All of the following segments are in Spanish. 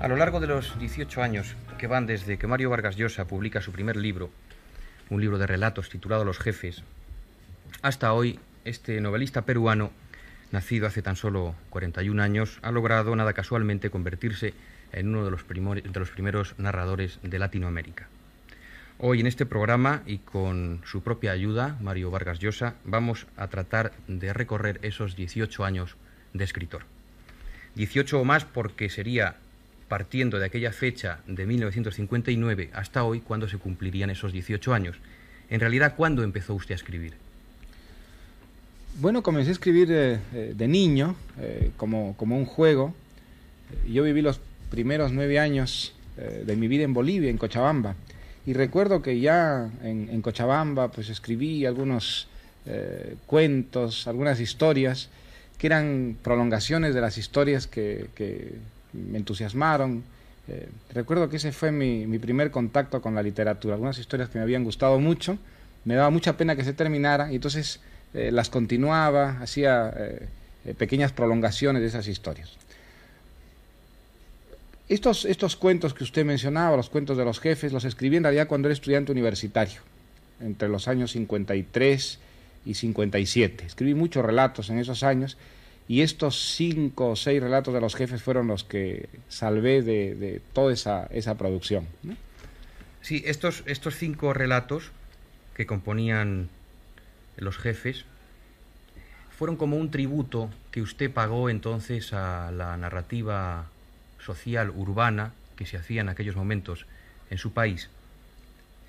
A lo largo de los 18 años que van desde que Mario Vargas Llosa publica su primer libro, un libro de relatos titulado Los Jefes, hasta hoy, este novelista peruano, nacido hace tan solo 41 años, ha logrado nada casualmente convertirse en uno de los primeros narradores de Latinoamérica. Hoy en este programa y con su propia ayuda, Mario Vargas Llosa, vamos a tratar de recorrer esos 18 años de escritor. 18 o más porque sería partiendo de aquella fecha de 1959 hasta hoy cuando se cumplirían esos 18 años. En realidad, ¿cuándo empezó usted a escribir? Bueno, comencé a escribir de niño, como un juego. Yo viví los primeros 9 años de mi vida en Bolivia, en Cochabamba. Y recuerdo que ya en Cochabamba pues escribí algunos cuentos, algunas historias que eran prolongaciones de las historias que me entusiasmaron. Recuerdo que ese fue mi primer contacto con la literatura. Algunas historias que me habían gustado mucho, me daba mucha pena que se terminara y entonces las continuaba, hacía pequeñas prolongaciones de esas historias. Estos cuentos que usted mencionaba, los cuentos de los jefes, los escribí en realidad cuando era estudiante universitario, entre los años 53 y 57. Escribí muchos relatos en esos años y estos 5 o 6 relatos de los jefes fueron los que salvé de toda esa producción, ¿no? Sí, estos 5 relatos que componían Los Jefes fueron como un tributo que usted pagó entonces a la narrativa social urbana que se hacía en aquellos momentos en su país.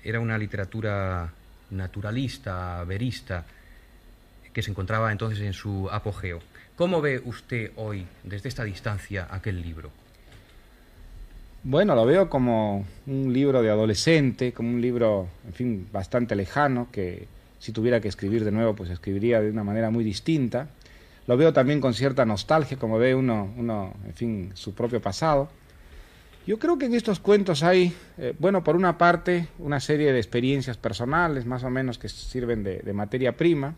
Era una literatura naturalista, verista, que se encontraba entonces en su apogeo. ¿Cómo ve usted hoy, desde esta distancia, aquel libro? Bueno, lo veo como un libro de adolescente, como un libro, en fin, bastante lejano, que si tuviera que escribir de nuevo, pues escribiría de una manera muy distinta. Lo veo también con cierta nostalgia, como ve uno, en fin, su propio pasado. Yo creo que en estos cuentos hay, bueno, por una parte, una serie de experiencias personales, más o menos, que sirven de materia prima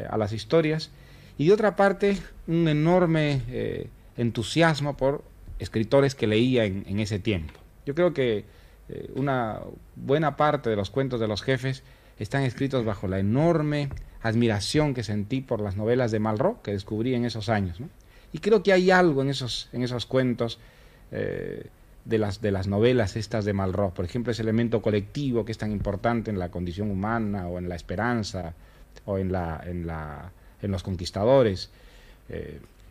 a las historias, y de otra parte, un enorme entusiasmo por escritores que leía en ese tiempo. Yo creo que una buena parte de los cuentos de los jefes están escritos bajo la enorme admiración que sentí por las novelas de Malraux que descubrí en esos años, ¿no? Y creo que hay algo en esos cuentos de las novelas estas de Malraux, por ejemplo, ese elemento colectivo que es tan importante en la condición humana o en la esperanza o en los conquistadores,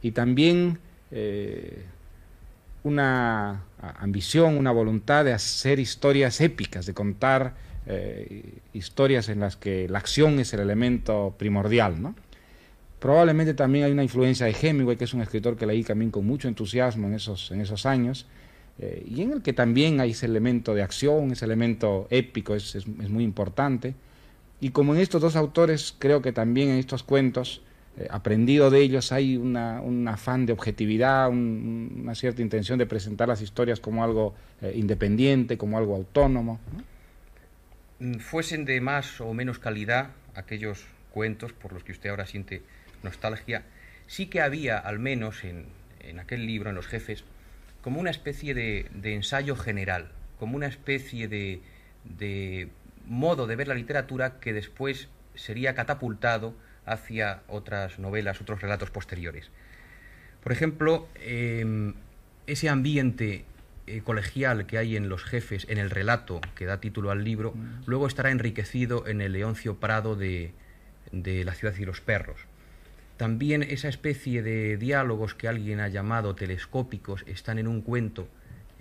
y también una ambición, una voluntad de hacer historias épicas, de contar historias en las que la acción es el elemento primordial, ¿no? Probablemente también hay una influencia de Hemingway, que es un escritor que leí también con mucho entusiasmo en esos años, y en el que también hay ese elemento de acción, ese elemento épico, es muy importante. Y como en estos dos autores, creo que también en estos cuentos, aprendido de ellos, hay un afán de objetividad, una cierta intención de presentar las historias como algo independiente, como algo autónomo, ¿no? Fuesen de más o menos calidad aquellos cuentos por los que usted ahora siente nostalgia, sí que había, al menos en aquel libro, en Los Jefes, como una especie de ensayo general, como una especie de modo de ver la literatura que después sería catapultado hacia otras novelas, otros relatos posteriores. Por ejemplo, ese ambiente colegial que hay en Los Jefes, en el relato que da título al libro, luego estará enriquecido en el Leoncio Prado de La ciudad y los perros. También esa especie de diálogos que alguien ha llamado telescópicos están en un cuento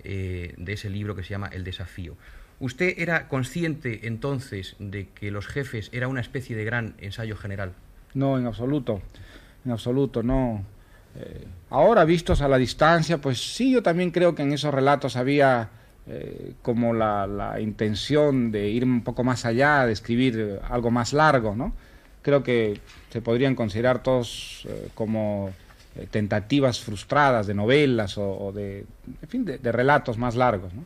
de ese libro que se llama El desafío. ¿Usted era consciente entonces de que Los Jefes era una especie de gran ensayo general? No, en absoluto, no. Ahora, vistos a la distancia, pues sí, yo también creo que en esos relatos había como la intención de ir un poco más allá, de escribir algo más largo, ¿no? Creo que se podrían considerar todos como tentativas frustradas de novelas o en fin, de relatos más largos, ¿no?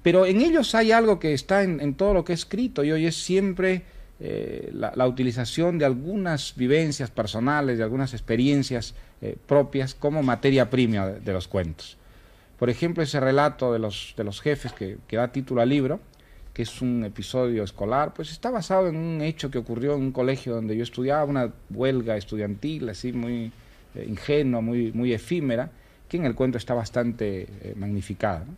Pero en ellos hay algo que está en todo lo que he escrito, y hoy es siempre la utilización de algunas vivencias personales, de algunas experiencias propias como materia prima de los cuentos. Por ejemplo, ese relato de los jefes que da título al libro, que es un episodio escolar, pues está basado en un hecho que ocurrió en un colegio donde yo estudiaba, una huelga estudiantil así muy ingenua, muy efímera, que en el cuento está bastante magnificada, ¿no?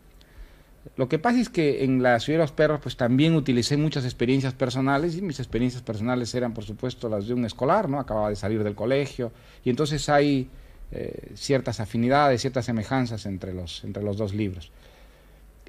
Lo que pasa es que en La ciudad de los perros pues también utilicé muchas experiencias personales, y mis experiencias personales eran por supuesto las de un escolar, ¿no? Acababa de salir del colegio, y entonces hay ciertas afinidades, ciertas semejanzas entre los dos libros.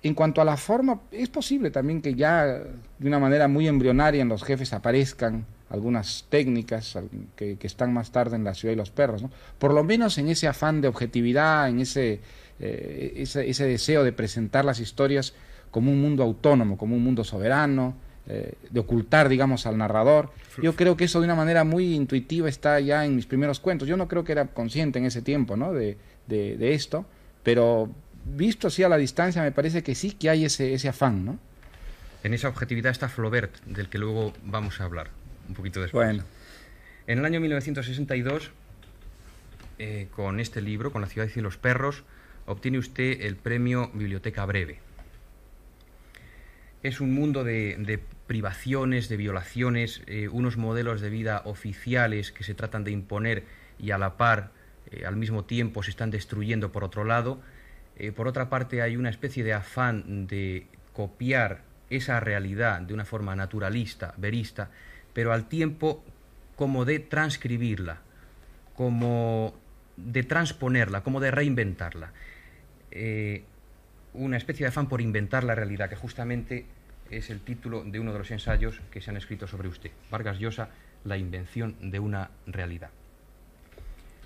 En cuanto a la forma, es posible también que ya de una manera muy embrionaria en los jefes aparezcan algunas técnicas que están más tarde en La ciudad y los perros, ¿no? Por lo menos en ese afán de objetividad, en ese deseo de presentar las historias como un mundo autónomo, como un mundo soberano, de ocultar, digamos, al narrador. Yo creo que eso de una manera muy intuitiva está ya en mis primeros cuentos. Yo no creo que era consciente en ese tiempo, ¿no? de esto, pero visto así a la distancia me parece que sí que hay ese afán, ¿no? En esa objetividad está Flaubert, del que luego vamos a hablar un poquito después. Bueno. En el año 1962, con este libro, con La ciudad y los perros, obtiene usted el premio Biblioteca Breve. Es un mundo de privaciones, de violaciones, unos modelos de vida oficiales que se tratan de imponer y a la par, al mismo tiempo, se están destruyendo por otro lado. Por otra parte, hay una especie de afán de copiar esa realidad de una forma naturalista, verista, pero al tiempo como de transcribirla, como de transponerla, como de reinventarla. Una especie de afán por inventar la realidad, que justamente es el título de uno de los ensayos que se han escrito sobre usted, Vargas Llosa, La invención de una realidad.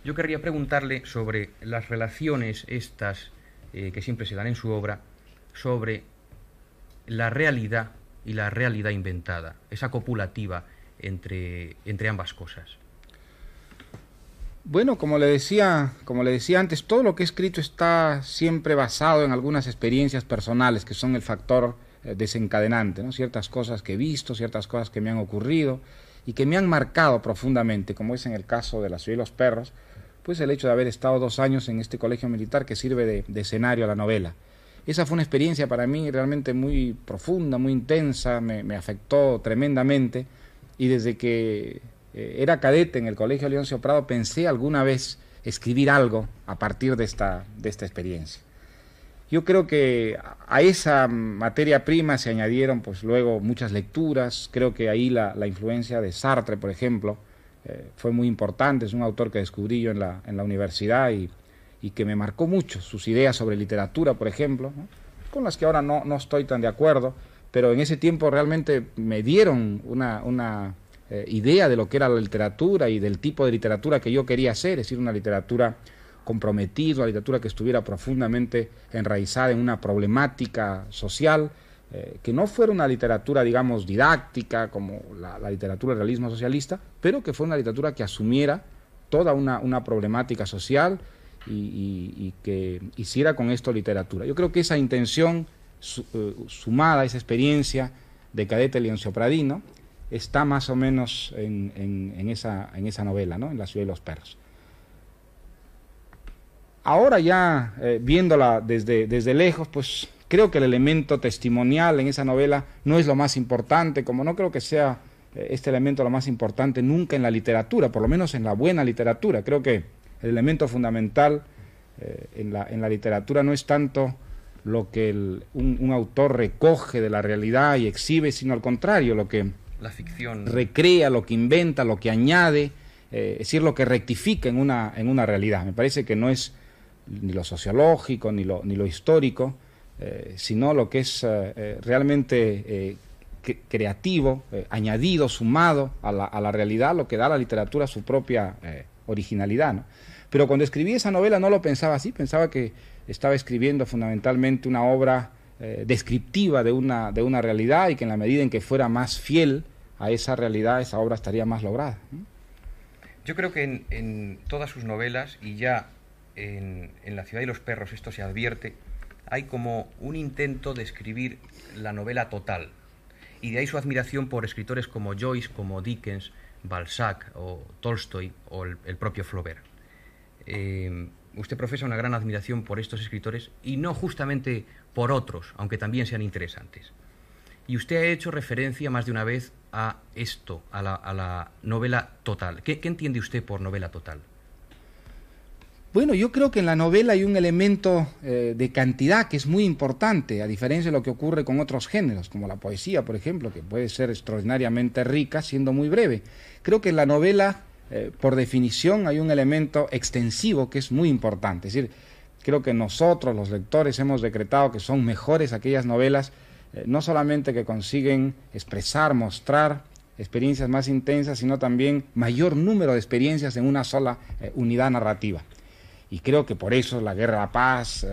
Yo querría preguntarle sobre las relaciones estas que siempre se dan en su obra, sobre la realidad y la realidad inventada, esa copulativa entre ambas cosas. Bueno, como le decía antes, todo lo que he escrito está siempre basado en algunas experiencias personales que son el factor desencadenante, ¿no? Ciertas cosas que he visto, ciertas cosas que me han ocurrido y que me han marcado profundamente, como es en el caso de La ciudad y los perros, pues el hecho de haber estado 2 años en este colegio militar que sirve de escenario a la novela. Esa fue una experiencia para mí realmente muy profunda, muy intensa, me afectó tremendamente, y desde que era cadete en el Colegio Leoncio Prado pensé alguna vez escribir algo a partir de esta experiencia. Yo creo que a esa materia prima se añadieron pues luego muchas lecturas. Creo que ahí la influencia de Sartre, por ejemplo, fue muy importante. Es un autor que descubrí yo en la universidad y que me marcó mucho. Sus ideas sobre literatura, por ejemplo, ¿no? Con las que ahora no estoy tan de acuerdo, pero en ese tiempo realmente me dieron una idea de lo que era la literatura y del tipo de literatura que yo quería hacer, es decir, una literatura comprometida, una literatura que estuviera profundamente enraizada en una problemática social, que no fuera una literatura, digamos, didáctica como la literatura del realismo socialista, pero que fuera una literatura que asumiera toda una problemática social y que hiciera con esto literatura. Yo creo que esa intención sumada a esa experiencia de cadete leonciopradino está más o menos en esa novela, ¿no? En La ciudad y los perros. Ahora ya viéndola desde lejos, pues creo que el elemento testimonial en esa novela no es lo más importante, como no creo que sea este elemento lo más importante nunca en la literatura, por lo menos en la buena literatura. Creo que el elemento fundamental en la literatura no es tanto lo que un autor recoge de la realidad y exhibe, sino al contrario, lo que la ficción recrea, lo que inventa, lo que añade, es decir, lo que rectifica en una realidad. Me parece que no es ni lo sociológico ni lo histórico, sino lo que es realmente creativo, añadido, sumado a la realidad, lo que da a la literatura su propia originalidad, ¿no? Pero cuando escribí esa novela no lo pensaba así, pensaba que estaba escribiendo fundamentalmente una obra descriptiva de una realidad, y que en la medida en que fuera más fiel a esa realidad, esa obra estaría más lograda, ¿no? Yo creo que en todas sus novelas, y ya en La ciudad y los perros esto se advierte, hay como un intento de escribir la novela total, y de ahí su admiración por escritores como Joyce, como Dickens, Balzac o Tolstoy o el propio Flaubert. usted profesa una gran admiración por estos escritores y no justamente por otros, aunque también sean interesantes. Y usted ha hecho referencia más de una vez a esto, a la novela total. ¿Qué entiende usted por novela total? Bueno, yo creo que en la novela hay un elemento de cantidad que es muy importante, a diferencia de lo que ocurre con otros géneros, como la poesía, por ejemplo, que puede ser extraordinariamente rica siendo muy breve. Creo que en la novela, por definición, hay un elemento extensivo que es muy importante. Es decir, creo que nosotros, los lectores, hemos decretado que son mejores aquellas novelas, no solamente que consiguen expresar, mostrar experiencias más intensas, sino también mayor número de experiencias en una sola unidad narrativa. Y creo que por eso La Guerra a la Paz,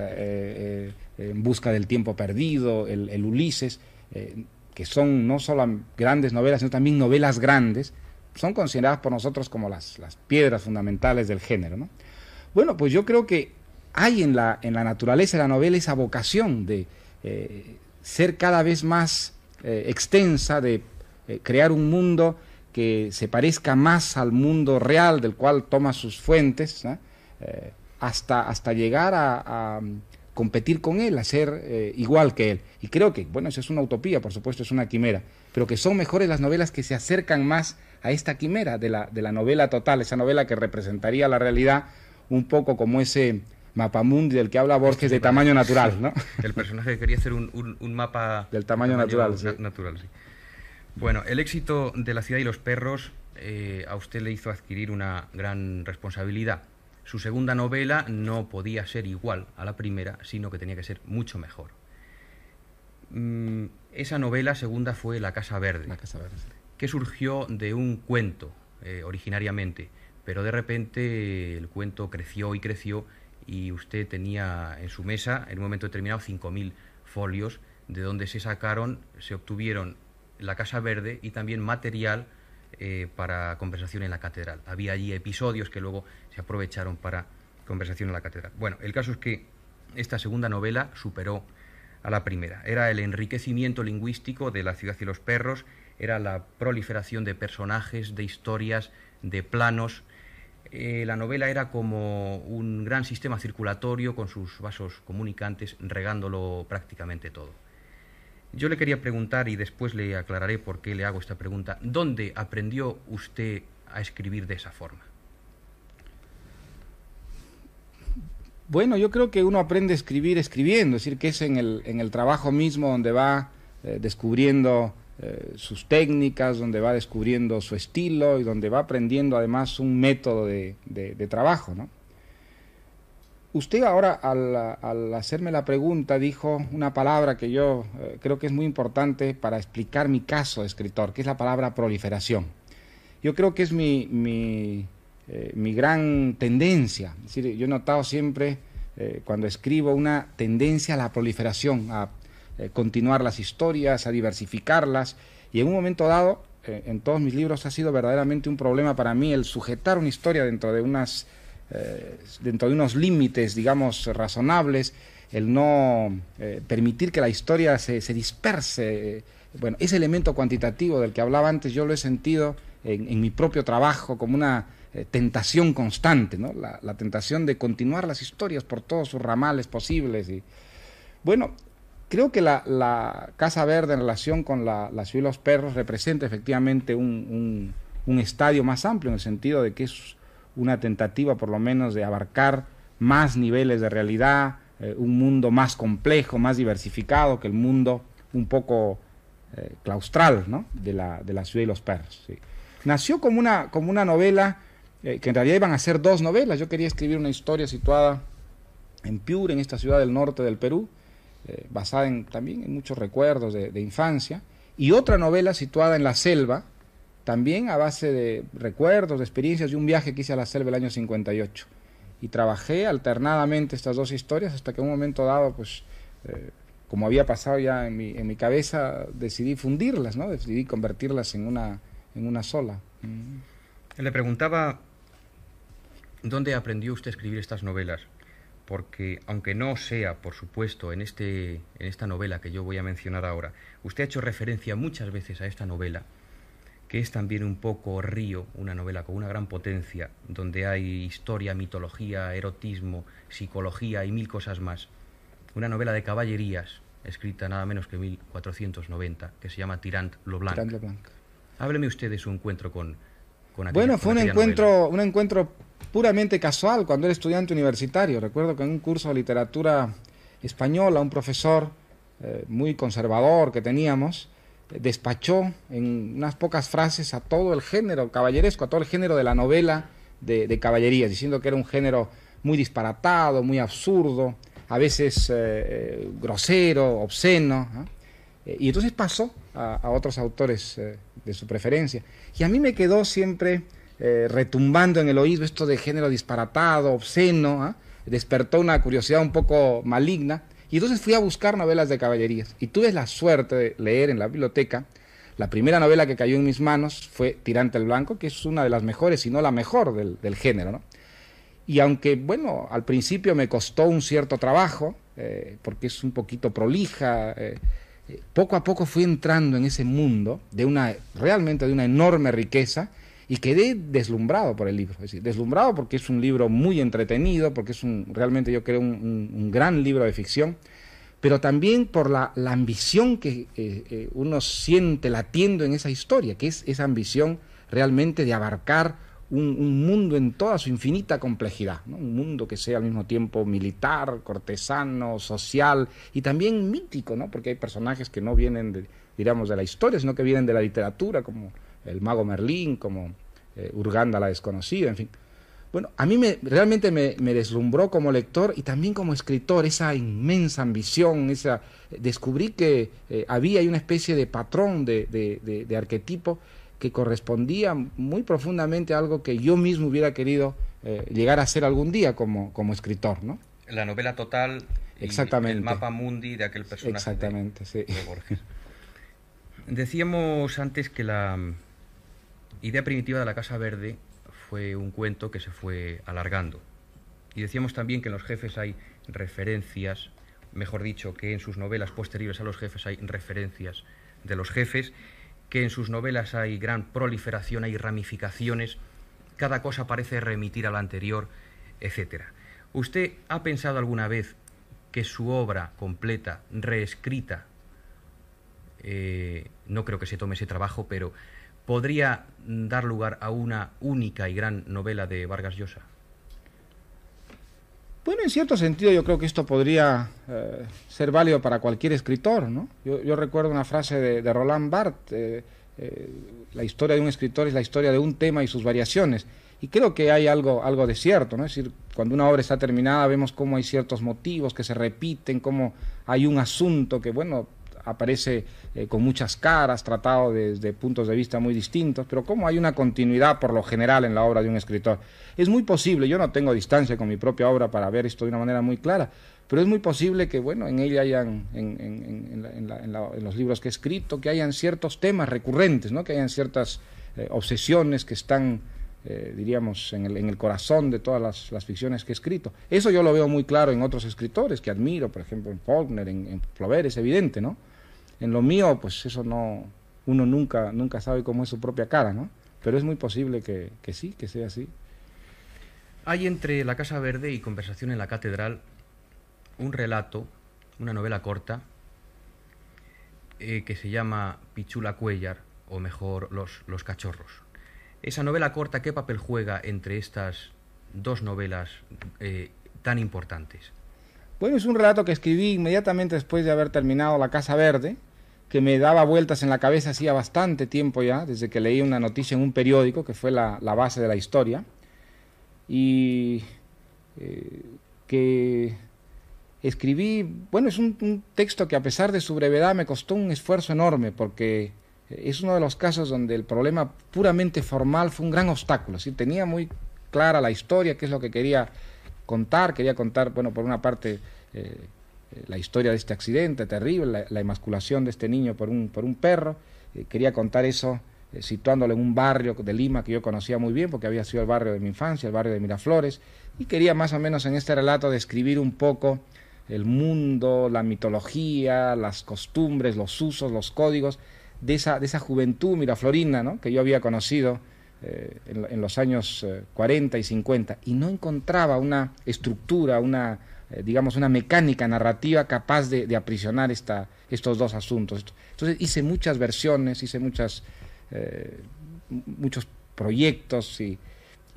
En busca del tiempo perdido, el Ulises, que son no solo grandes novelas, sino también novelas grandes, son consideradas por nosotros como las piedras fundamentales del género, ¿no? Bueno, pues yo creo que hay en la naturaleza de la novela esa vocación de ser cada vez más extensa, de crear un mundo que se parezca más al mundo real del cual toma sus fuentes, ¿no? Hasta llegar a competir con él, a ser igual que él. Y creo que, bueno, eso es una utopía, por supuesto, es una quimera, pero que son mejores las novelas que se acercan más a esta quimera de la novela total, esa novela que representaría la realidad un poco como ese mapamundi del que habla Borges, de tamaño natural, ¿no? El personaje quería hacer un mapa del tamaño natural, sí. Natural, sí. Bueno, el éxito de La ciudad y los perros a usted le hizo adquirir una gran responsabilidad. Su segunda novela no podía ser igual a la primera, sino que tenía que ser mucho mejor. Esa novela segunda fue La Casa Verde, Sí. Que surgió de un cuento originariamente, pero de repente el cuento creció y usted tenía en su mesa, en un momento determinado, 5.000 folios, de donde se obtuvieron La Casa Verde y también material para conversación en la catedral. Había allí episodios que luego se aprovecharon para conversación en la catedral. Bueno, el caso es que esta segunda novela superó a la primera. Era el enriquecimiento lingüístico de La ciudad y los perros, era la proliferación de personajes, de historias, de planos. La novela era como un gran sistema circulatorio con sus vasos comunicantes, regándolo prácticamente todo. Yo le quería preguntar, y después le aclararé por qué le hago esta pregunta, ¿dónde aprendió usted a escribir de esa forma? Bueno, yo creo que uno aprende a escribir escribiendo, es decir, que es en el trabajo mismo donde va descubriendo sus técnicas, donde va descubriendo su estilo y donde va aprendiendo además un método de trabajo, ¿no? Usted ahora, al hacerme la pregunta, dijo una palabra que yo creo que es muy importante para explicar mi caso de escritor, que es la palabra proliferación. Yo creo que es mi gran tendencia. Es decir, yo he notado siempre, cuando escribo, una tendencia a la proliferación, a continuar las historias, a diversificarlas, y en un momento dado, en todos mis libros ha sido verdaderamente un problema para mí el sujetar una historia dentro de unos límites, digamos, razonables, el no permitir que la historia se disperse. Bueno, ese elemento cuantitativo del que hablaba antes yo lo he sentido en mi propio trabajo como una tentación constante, ¿no? La tentación de continuar las historias por todos sus ramales posibles. Y bueno, creo que la Casa Verde en relación con la ciudad y los perros representa efectivamente un estadio más amplio, en el sentido de que es una tentativa por lo menos de abarcar más niveles de realidad, un mundo más complejo, más diversificado que el mundo un poco claustral, ¿no? de la ciudad y los perros. Sí. Nació como una novela, que en realidad iban a ser dos novelas. Yo quería escribir una historia situada en Piura, en esta ciudad del norte del Perú, basada también en muchos recuerdos de infancia, y otra novela situada en la selva, también a base de recuerdos, de experiencias de un viaje que hice a la selva el año 58. Y trabajé alternadamente estas dos historias hasta que en un momento dado, pues, como había pasado ya en mi cabeza, decidí fundirlas, ¿no? Decidí convertirlas en una sola. Le preguntaba dónde aprendió usted a escribir estas novelas, porque aunque no sea, por supuesto, en esta novela que yo voy a mencionar ahora, usted ha hecho referencia muchas veces a esta novela. que es también un poco Río, una novela con una gran potencia, donde hay historia, mitología, erotismo, psicología y mil cosas más. Una novela de caballerías, escrita nada menos que en 1490, que se llama Tirant lo Blanc. Tirant lo Blanc. Hábleme usted de su encuentro con aquella, bueno, fue con un encuentro puramente casual cuando era estudiante universitario. Recuerdo que en un curso de literatura española, un profesor muy conservador que teníamos, despachó en unas pocas frases a todo el género caballeresco, a todo el género de la novela de caballerías, diciendo que era un género muy disparatado, muy absurdo, a veces grosero, obsceno, ¿no? Y entonces pasó a otros autores de su preferencia. Y a mí me quedó siempre retumbando en el oído esto de género disparatado, obsceno, ¿eh? Despertó una curiosidad un poco maligna. Y entonces fui a buscar novelas de caballerías. Y tuve la suerte de leer en la biblioteca. La primera novela que cayó en mis manos fue Tirante el Blanco, que es una de las mejores, si no la mejor del género, ¿no? Y aunque, bueno, al principio me costó un cierto trabajo, porque es un poquito prolija, poco a poco fui entrando en ese mundo realmente de una enorme riqueza, y quedé deslumbrado por el libro. Es decir, deslumbrado porque es un libro muy entretenido, porque es realmente yo creo un gran libro de ficción, pero también por la ambición que uno siente latiendo en esa historia, que es esa ambición realmente de abarcar un mundo en toda su infinita complejidad, ¿no? Un mundo que sea al mismo tiempo militar, cortesano, social y también mítico, ¿no? Porque hay personajes que no vienen diríamos, de la historia, sino que vienen de la literatura, como el mago Merlín, como Urganda la desconocida, en fin. Bueno, a mí realmente me deslumbró como lector y también como escritor esa inmensa ambición, descubrí que había una especie de patrón, de arquetipo que correspondía muy profundamente a algo que yo mismo hubiera querido llegar a ser algún día como escritor, ¿no? La novela total y exactamente. El mapa mundi de aquel personaje. Exactamente, sí. De Borges. Decíamos antes que la idea primitiva de la Casa Verde fue un cuento que se fue alargando. Y decíamos también que en Los Jefes hay referencias, mejor dicho, que en sus novelas posteriores a Los Jefes hay referencias de Los Jefes, que en sus novelas hay gran proliferación, hay ramificaciones, cada cosa parece remitir a la anterior, etc. ¿Usted ha pensado alguna vez que su obra completa, reescrita, no creo que se tome ese trabajo, pero podría dar lugar a una única y gran novela de Vargas Llosa? Bueno, en cierto sentido yo creo que esto podría ser válido para cualquier escritor, ¿no? Yo recuerdo una frase de Roland Barthes, la historia de un escritor es la historia de un tema y sus variaciones, y creo que hay algo de cierto, ¿no? Es decir, cuando una obra está terminada vemos cómo hay ciertos motivos que se repiten, cómo hay un asunto que, bueno, aparece con muchas caras, tratado desde puntos de vista muy distintos, pero como hay una continuidad por lo general en la obra de un escritor. Es muy posible, yo no tengo distancia con mi propia obra para ver esto de una manera muy clara, pero es muy posible que, bueno, en ella hayan, en los libros que he escrito, que hayan ciertos temas recurrentes, ¿no? Que hayan ciertas obsesiones que están, diríamos, en el corazón de todas las ficciones que he escrito. Eso yo lo veo muy claro en otros escritores que admiro, por ejemplo, en Faulkner, en Flaubert, es evidente, ¿no? En lo mío, pues eso no, uno nunca sabe cómo es su propia cara, ¿no? Pero es muy posible que sí, que sea así. Hay entre La Casa Verde y Conversación en la Catedral un relato, una novela corta, que se llama Pichula Cuéllar, o mejor, Los Cachorros. Esa novela corta, ¿qué papel juega entre estas dos novelas tan importantes? Bueno, es un relato que escribí inmediatamente después de haber terminado La Casa Verde, que me daba vueltas en la cabeza hacía bastante tiempo ya, desde que leí una noticia en un periódico, que fue la base de la historia, y que escribí, bueno, es un texto que a pesar de su brevedad me costó un esfuerzo enorme, porque es uno de los casos donde el problema puramente formal fue un gran obstáculo. ¿Sí? Tenía muy clara la historia, qué es lo que quería contar, bueno, por una parte la historia de este accidente terrible, la emasculación de este niño por un perro, quería contar eso situándolo en un barrio de Lima que yo conocía muy bien porque había sido el barrio de mi infancia, el barrio de Miraflores, y quería más o menos en este relato describir un poco el mundo, la mitología, las costumbres, los usos, los códigos de esa juventud miraflorina, ¿no?, que yo había conocido en los años 40 y 50, y no encontraba una estructura, digamos, una mecánica narrativa capaz de aprisionar estos dos asuntos. Entonces hice muchas versiones, hice muchos proyectos,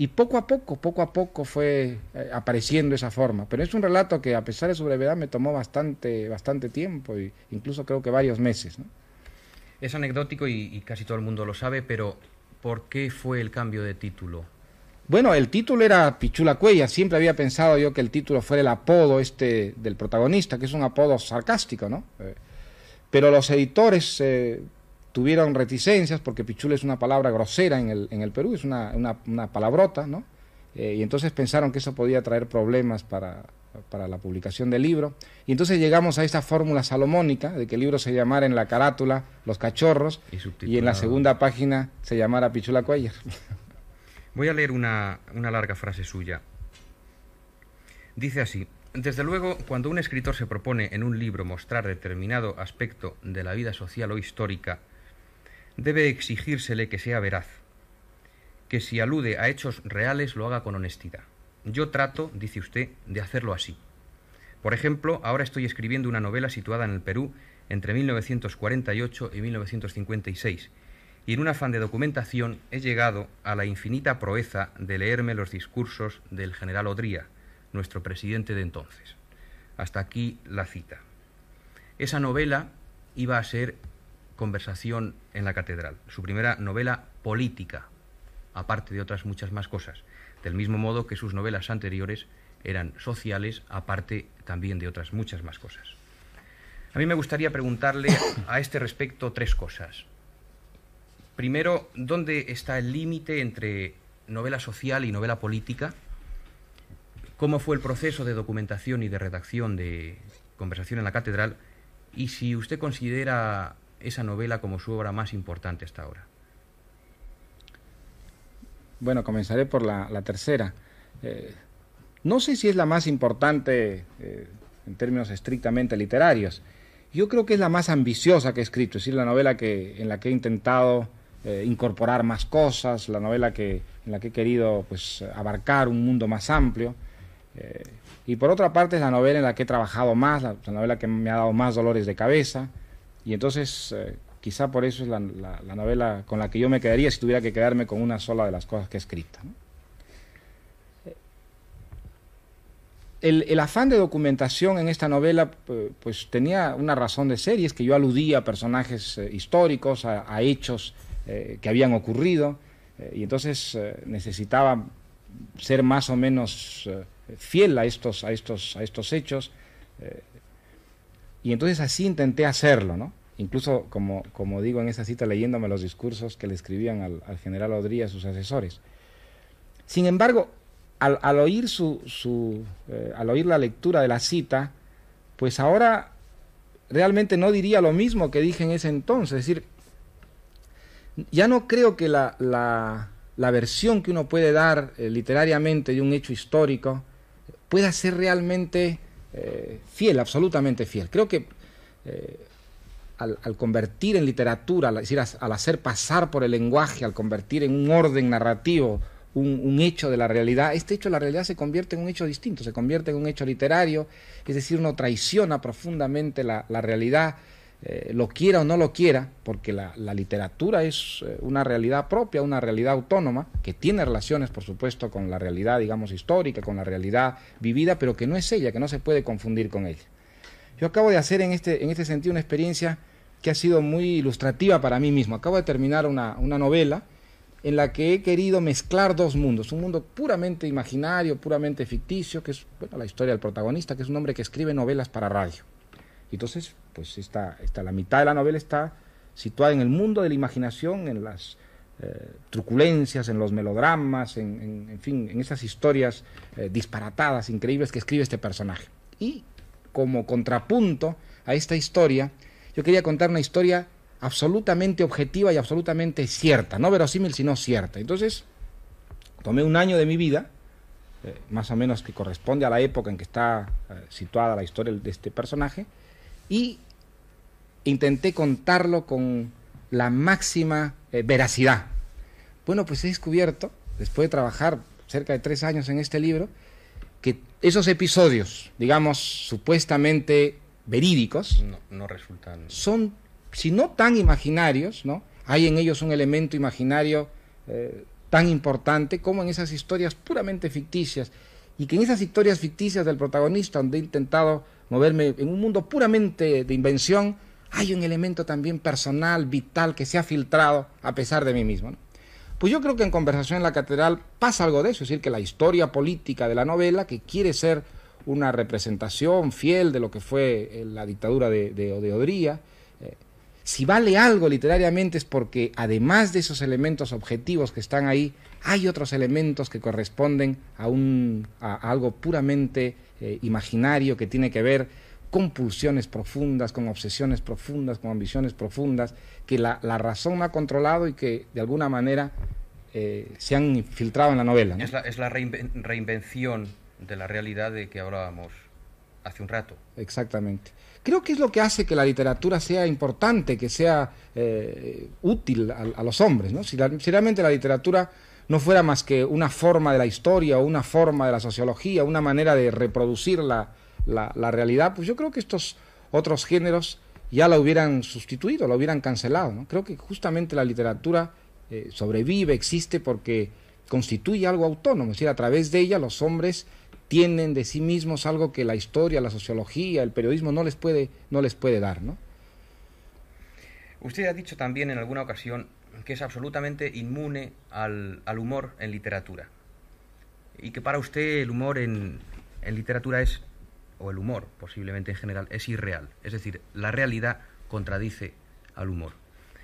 y poco a poco fue apareciendo esa forma. Pero es un relato que, a pesar de su brevedad, me tomó bastante tiempo, e incluso creo que varios meses, ¿no? Es anecdótico y casi todo el mundo lo sabe, pero ¿por qué fue el cambio de título? Bueno, el título era Pichula Cuéllar. Siempre había pensado yo que el título fuera el apodo del protagonista, que es un apodo sarcástico, ¿no? Pero los editores tuvieron reticencias, porque Pichula es una palabra grosera en el Perú, es una palabrota, ¿no? Y entonces pensaron que eso podía traer problemas para la publicación del libro. Y entonces llegamos a esta fórmula salomónica de que el libro se llamara en la carátula Los Cachorros y en la segunda página se llamara Pichula Cuéllar. Voy a leer una larga frase suya. Dice así: desde luego, cuando un escritor se propone en un libro mostrar determinado aspecto de la vida social o histórica, debe exigírsele que sea veraz, que si alude a hechos reales lo haga con honestidad. Yo trato, dice usted, de hacerlo así. Por ejemplo, ahora estoy escribiendo una novela situada en el Perú entre 1948 y 1956, y en un afán de documentación he llegado a la infinita proeza de leerme los discursos del general Odría, nuestro presidente de entonces. Hasta aquí la cita. Esa novela iba a ser Conversación en la Catedral, su primera novela política, aparte de otras muchas más cosas, del mismo modo que sus novelas anteriores eran sociales, aparte también de otras muchas más cosas. A mí me gustaría preguntarle a este respecto tres cosas. Primero, ¿dónde está el límite entre novela social y novela política? ¿Cómo fue el proceso de documentación y de redacción de Conversación en la Catedral? Y si usted considera esa novela como su obra más importante hasta ahora. Bueno, comenzaré por la tercera. No sé si es la más importante en términos estrictamente literarios. Yo creo que es la más ambiciosa que he escrito, es decir, la novela en la que he intentado incorporar más cosas, la novela en la que he querido, pues, abarcar un mundo más amplio. Y por otra parte es la novela en la que he trabajado más, la novela que me ha dado más dolores de cabeza, y entonces quizá por eso es la novela con la que yo me quedaría si tuviera que quedarme con una sola de las cosas que he escrito, ¿no? El afán de documentación en esta novela pues tenía una razón de ser, y es que yo aludía a personajes históricos, a hechos que habían ocurrido, y entonces necesitaba ser más o menos fiel a estos hechos, y entonces así intenté hacerlo, ¿no? Incluso, como digo en esa cita, leyéndome los discursos que le escribían al general Odría y sus asesores. Sin embargo, al oír al oír la lectura de la cita, pues ahora realmente no diría lo mismo que dije en ese entonces. Es decir, ya no creo que la versión que uno puede dar literariamente de un hecho histórico pueda ser realmente fiel, absolutamente fiel. Creo que al convertir en literatura, es decir, al hacer pasar por el lenguaje, al convertir en un orden narrativo un hecho de la realidad, este hecho de la realidad se convierte en un hecho distinto, se convierte en un hecho literario, es decir, uno traiciona profundamente la realidad, lo quiera o no lo quiera, porque la literatura es una realidad propia, una realidad autónoma, que tiene relaciones, por supuesto, con la realidad, digamos, histórica, con la realidad vivida, pero que no es ella, que no se puede confundir con ella. Yo acabo de hacer en este sentido una experiencia que ha sido muy ilustrativa para mí mismo. Acabo de terminar una novela en la que he querido mezclar dos mundos, un mundo puramente imaginario, puramente ficticio, que es, bueno, la historia del protagonista, que es un hombre que escribe novelas para radio. Y entonces, pues la mitad de la novela está situada en el mundo de la imaginación, en las truculencias, en los melodramas, en fin, en esas historias disparatadas, increíbles que escribe este personaje. Y como contrapunto a esta historia, yo quería contar una historia absolutamente objetiva y absolutamente cierta, no verosímil, sino cierta. Entonces, tomé un año de mi vida, más o menos que corresponde a la época en que está situada la historia de este personaje, y intenté contarlo con la máxima veracidad. Bueno, pues he descubierto, después de trabajar cerca de 3 años en este libro, que esos episodios, digamos, supuestamente verídicos, no resultan... son, si no tan imaginarios, ¿no? Hay en ellos un elemento imaginario tan importante como en esas historias puramente ficticias, y que en esas historias ficticias del protagonista, donde he intentado moverme en un mundo puramente de invención, hay un elemento también personal, vital, que se ha filtrado a pesar de mí mismo, ¿no? Pues yo creo que en Conversación en la Catedral pasa algo de eso, es decir, que la historia política de la novela, que quiere ser una representación fiel de lo que fue la dictadura de Odría, si vale algo literariamente es porque además de esos elementos objetivos que están ahí, hay otros elementos que corresponden a algo puramente imaginario, que tiene que ver con pulsiones profundas, con obsesiones profundas, con ambiciones profundas, que la razón no ha controlado y que de alguna manera se han filtrado en la novela, ¿no? Es la reinvención de la realidad de que hablábamos hace un rato. Exactamente. Creo que es lo que hace que la literatura sea importante, que sea útil a los hombres, ¿no? Si realmente la literatura no fuera más que una forma de la historia o una forma de la sociología, una manera de reproducir la realidad, pues yo creo que estos otros géneros ya la hubieran sustituido, la hubieran cancelado, ¿no? Creo que justamente la literatura sobrevive, existe porque constituye algo autónomo, es decir, a través de ella los hombres tienen de sí mismos algo que la historia, la sociología, el periodismo no les puede dar, ¿no? Usted ha dicho también en alguna ocasión que es absolutamente inmune al humor en literatura, y que para usted el humor en literatura es, o el humor posiblemente en general, es irreal, es decir, la realidad contradice al humor.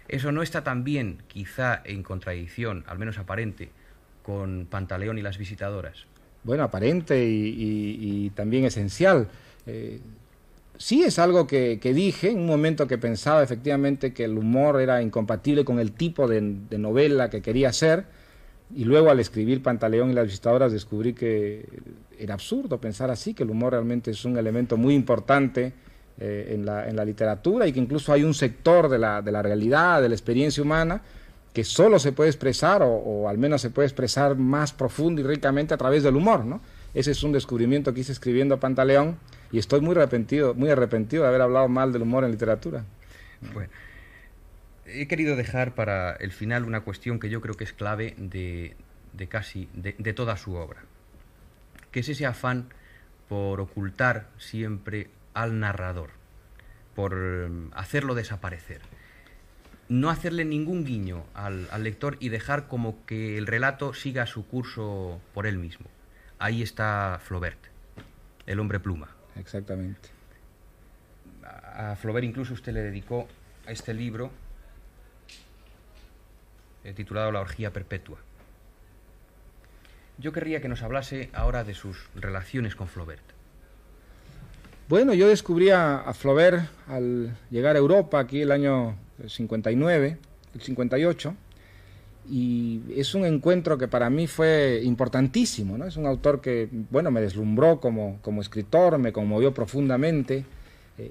¿Eso no está también quizá en contradicción, al menos aparente, con Pantaleón y las visitadoras? Bueno, aparente y también esencial. Sí es algo que dije en un momento que pensaba efectivamente que el humor era incompatible con el tipo de novela que quería hacer, y luego al escribir Pantaleón y las visitadoras descubrí que era absurdo pensar así, que el humor realmente es un elemento muy importante en la literatura, y que incluso hay un sector de la realidad, de la experiencia humana, que solo se puede expresar, o al menos se puede expresar más profundo y ricamente a través del humor, ¿no? Ese es un descubrimiento que hice escribiendo Pantaleón, y estoy muy arrepentido de haber hablado mal del humor en literatura. Bueno, he querido dejar para el final una cuestión que yo creo que es clave de toda su obra, que es ese afán por ocultar siempre al narrador, por hacerlo desaparecer. No hacerle ningún guiño al lector y dejar como que el relato siga su curso por él mismo. Ahí está Flaubert, el hombre pluma. Exactamente. A Flaubert incluso usted le dedicó a este libro titulado La orgía perpetua. Yo querría que nos hablase ahora de sus relaciones con Flaubert. Bueno, yo descubrí a Flaubert al llegar a Europa, aquí el año 59, el 58, y es un encuentro que para mí fue importantísimo, ¿no? Es un autor que, bueno, me deslumbró como escritor, me conmovió profundamente,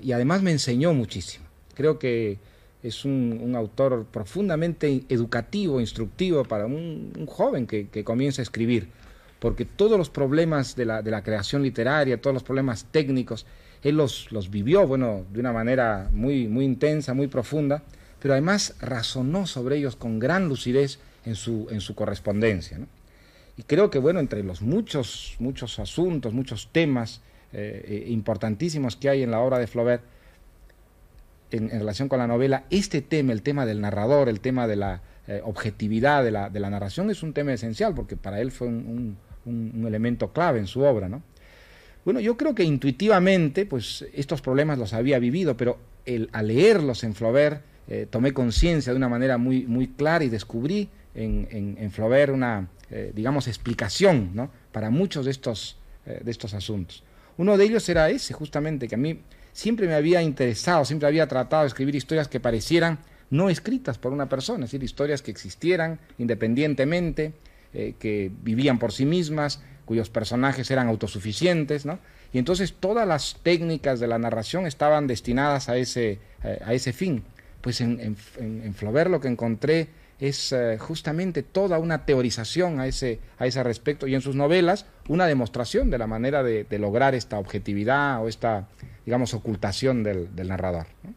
y además me enseñó muchísimo. Creo que es un autor profundamente educativo, instructivo para un joven que comienza a escribir, porque todos los problemas de la creación literaria, todos los problemas técnicos, él los vivió, bueno, de una manera muy intensa, muy profunda, pero además razonó sobre ellos con gran lucidez en su correspondencia, ¿no? Y creo que, bueno, entre los muchos asuntos, muchos temas importantísimos que hay en la obra de Flaubert, en relación con la novela, este tema, el tema del narrador, el tema de la objetividad de la narración, es un tema esencial, porque para él fue un elemento clave en su obra, ¿no? Bueno, yo creo que intuitivamente, pues estos problemas los había vivido, pero al leerlos en Flaubert, tomé conciencia de una manera muy clara, y descubrí en Flaubert una, digamos, explicación, ¿no?, para muchos de estos asuntos. Uno de ellos era ese, justamente, que a mí siempre me había interesado, siempre había tratado de escribir historias que parecieran no escritas por una persona, es decir, historias que existieran independientemente, que vivían por sí mismas, cuyos personajes eran autosuficientes, ¿no? Y entonces todas las técnicas de la narración estaban destinadas a ese fin. pues en Flaubert lo que encontré es justamente toda una teorización a ese respecto, y en sus novelas una demostración de la manera de lograr esta objetividad o esta, digamos, ocultación del narrador, ¿no?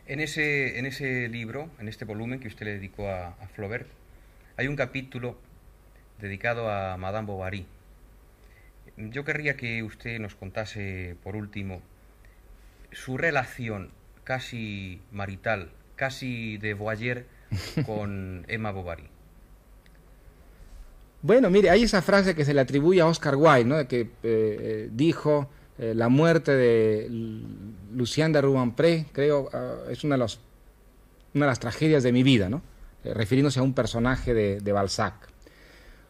En ese libro, en este volumen que usted le dedicó a Flaubert, hay un capítulo dedicado a Madame Bovary. Yo querría que usted nos contase, por último, su relación casi marital, casi de voyeur, con Emma Bovary. Bueno, mire, hay esa frase que se le atribuye a Oscar Wilde, ¿no? De que dijo la muerte de Lucien de Rubempré, creo, es una de las tragedias de mi vida, ¿no? Refiriéndose a un personaje de Balzac.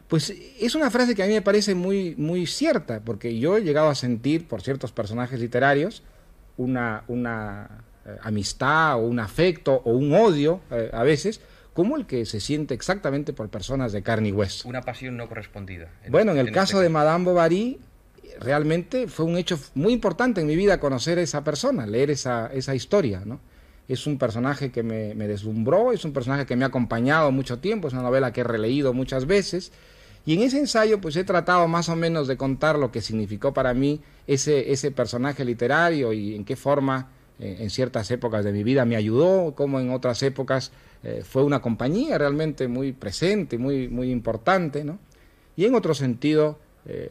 Pues es una frase que a mí me parece muy, muy cierta, porque yo he llegado a sentir por ciertos personajes literarios una amistad o un afecto o un odio a veces, como el que se siente exactamente por personas de carne y hueso. Una pasión no correspondida. Bueno, en el caso de Madame Bovary, realmente fue un hecho muy importante en mi vida conocer a esa persona, leer esa historia, ¿no? Es un personaje que me deslumbró, es un personaje que me ha acompañado mucho tiempo, es una novela que he releído muchas veces, y en ese ensayo pues he tratado más o menos de contar lo que significó para mí ese personaje literario y en qué forma en ciertas épocas de mi vida me ayudó, como en otras épocas fue una compañía realmente muy presente, muy, muy importante, ¿no? Y en otro sentido,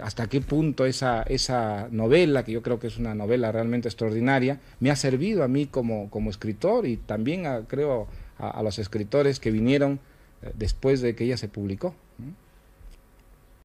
hasta qué punto esa novela, que yo creo que es una novela realmente extraordinaria, me ha servido a mí como escritor y también creo a los escritores que vinieron después de que ella se publicó.